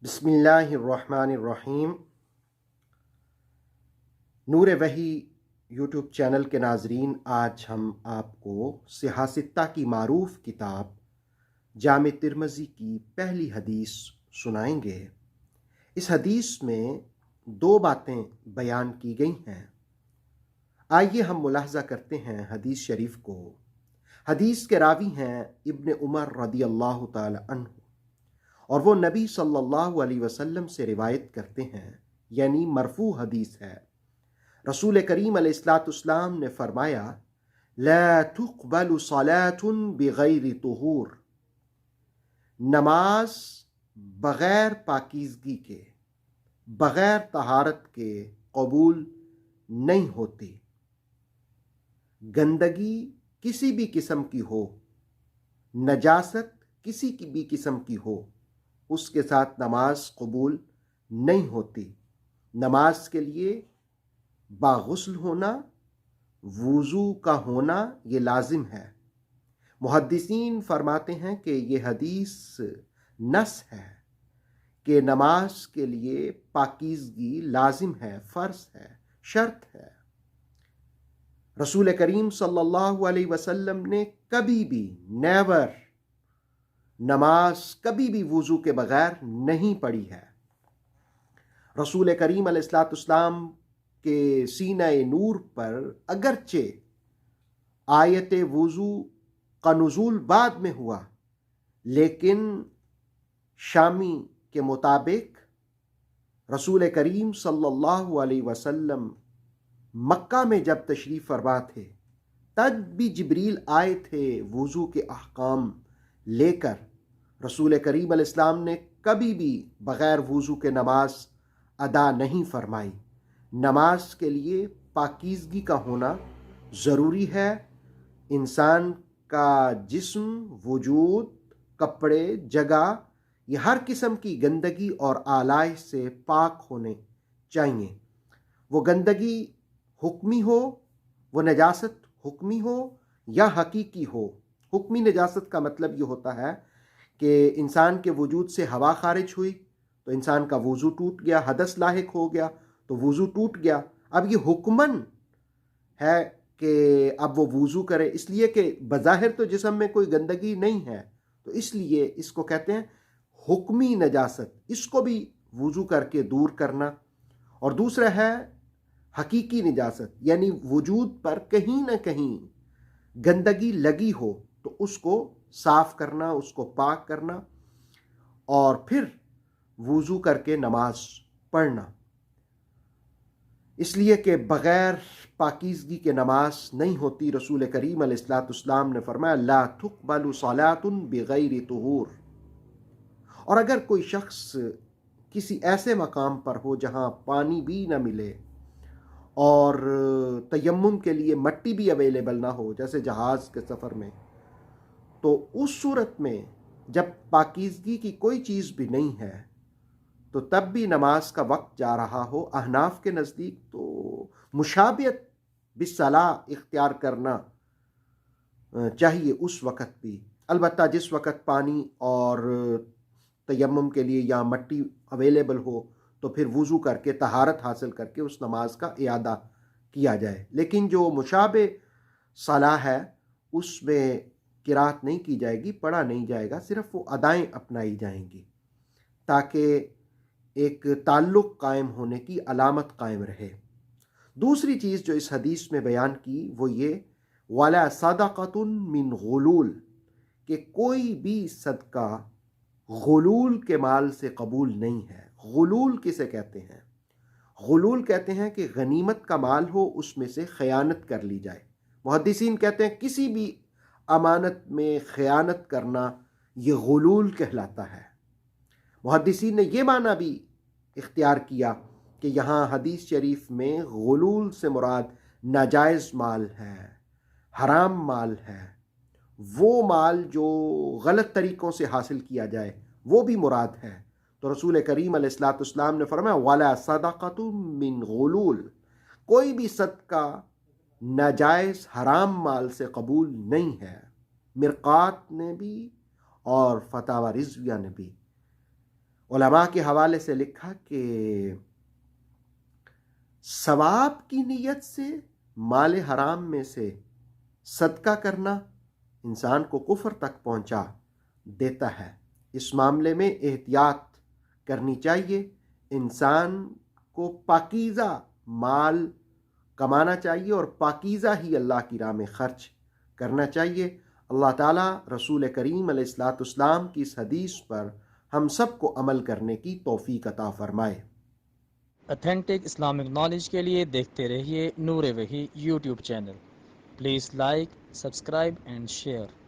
بسم اللہ الرحمن الرحیم۔ نور وحی یوٹیوب چینل کے ناظرین، آج ہم آپ کو سیاستہ کی معروف کتاب جامع ترمذی کی پہلی حدیث سنائیں گے۔ اس حدیث میں دو باتیں بیان کی گئی ہیں۔ آئیے ہم ملاحظہ کرتے ہیں حدیث شریف کو۔ حدیث کے راوی ہیں ابن عمر رضی اللہ تعالی عنہ، اور وہ نبی صلی اللہ علیہ وسلم سے روایت کرتے ہیں، یعنی مرفوع حدیث ہے۔ رسول کریم علیہ السلام نے فرمایا، لا تقبل صلاة بغیر طہور، نماز بغیر پاکیزگی کے، بغیر طہارت کے قبول نہیں ہوتی۔ گندگی کسی بھی قسم کی ہو، نجاست کسی کی بھی قسم کی ہو، اس کے ساتھ نماز قبول نہیں ہوتی۔ نماز کے لیے باغسل ہونا، وضو کا ہونا یہ لازم ہے۔ محدثین فرماتے ہیں کہ یہ حدیث نص ہے کہ نماز کے لیے پاکیزگی لازم ہے، فرض ہے، شرط ہے۔ رسول کریم صلی اللہ علیہ وسلم نے کبھی بھی نیور نماز کبھی بھی وضو کے بغیر نہیں پڑھی ہے۔ رسول کریم علیہ السلام کے سینہ نور پر اگرچہ آیت وضو کا نزول بعد میں ہوا، لیکن شامی کے مطابق رسول کریم صلی اللہ علیہ وسلم مکہ میں جب تشریف فرما تھے، تب بھی جبریل آئے تھے وضو کے احکام لے کر۔ رسول کریم علیہ السلام نے کبھی بھی بغیر وضو کے نماز ادا نہیں فرمائی۔ نماز کے لیے پاکیزگی کا ہونا ضروری ہے۔ انسان کا جسم، وجود، کپڑے، جگہ، یہ ہر قسم کی گندگی اور آلائش سے پاک ہونے چاہیے۔ وہ گندگی حکمی ہو، وہ نجاست حکمی ہو یا حقیقی ہو۔ حکمی نجاست کا مطلب یہ ہوتا ہے کہ انسان کے وجود سے ہوا خارج ہوئی تو انسان کا وضو ٹوٹ گیا، حدث لاحق ہو گیا تو وضو ٹوٹ گیا۔ اب یہ حکمن ہے کہ اب وہ وضو کرے، اس لیے کہ بظاہر تو جسم میں کوئی گندگی نہیں ہے، تو اس لیے اس کو کہتے ہیں حکمی نجاست، اس کو بھی وضو کر کے دور کرنا۔ اور دوسرا ہے حقیقی نجاست، یعنی وجود پر کہیں نہ کہیں گندگی لگی ہو تو اس کو صاف کرنا، اس کو پاک کرنا، اور پھر وضو کر کے نماز پڑھنا۔ اس لیے کہ بغیر پاکیزگی کے نماز نہیں ہوتی۔ رسول کریم علیہ السلام نے فرمایا، لا تقبل صلاة بغیر طہور۔ اور اگر کوئی شخص کسی ایسے مقام پر ہو جہاں پانی بھی نہ ملے اور تیمم کے لیے مٹی بھی اویلیبل نہ ہو، جیسے جہاز کے سفر میں، تو اس صورت میں جب پاکیزگی کی کوئی چیز بھی نہیں ہے تو تب بھی نماز کا وقت جا رہا ہو، احناف کے نزدیک تو مشابہت بالصلاۃ اختیار کرنا چاہیے اس وقت بھی۔ البتہ جس وقت پانی اور تیمم کے لیے یا مٹی اویلیبل ہو تو پھر وضو کر کے طہارت حاصل کر کے اس نماز کا اعادہ کیا جائے۔ لیکن جو مشابہ صلاح ہے اس میں قرات نہیں کی جائے گی، پڑھا نہیں جائے گا، صرف وہ ادائیں اپنائی جائیں گی تاکہ ایک تعلق قائم ہونے کی علامت قائم رہے۔ دوسری چیز جو اس حدیث میں بیان کی وہ یہ، وَلَا صَدَقَةٌ مِّن غُلُول، کہ کوئی بھی صدقہ غلول کے مال سے قبول نہیں ہے۔ غلول کسے کہتے ہیں؟ غلول کہتے ہیں کہ غنیمت کا مال ہو، اس میں سے خیانت کر لی جائے۔ محدثین کہتے ہیں کسی بھی امانت میں خیانت کرنا یہ غلول کہلاتا ہے۔ محدثین نے یہ معنی بھی اختیار کیا کہ یہاں حدیث شریف میں غلول سے مراد ناجائز مال ہے، حرام مال ہے، وہ مال جو غلط طریقوں سے حاصل کیا جائے وہ بھی مراد ہے۔ تو رسول کریم علیہ السلام نے فرمایا، وَلَا صَدَقَةٌ مِّن غُلُول، کوئی بھی صدقہ ناجائز حرام مال سے قبول نہیں ہے۔ مرقات نے بھی اور فتاوی رضویہ نے بھی۔ علماء کے حوالے سے لکھا کہ ثواب کی نیت سے مال حرام میں سے صدقہ کرنا انسان کو کفر تک پہنچا دیتا ہے۔ اس معاملے میں احتیاط کرنی چاہیے، انسان کو پاکیزہ مال کمانا چاہیے اور پاکیزہ ہی اللہ کی راہ میں خرچ کرنا چاہیے۔ اللہ تعالیٰ رسول کریم علیہ الصلاۃ والسلام کی اس حدیث پر ہم سب کو عمل کرنے کی توفیق عطا فرمائے۔ اتھینٹک اسلامک نالج کے لیے دیکھتے رہیے نور وحی YouTube channel. Please like, subscribe and share.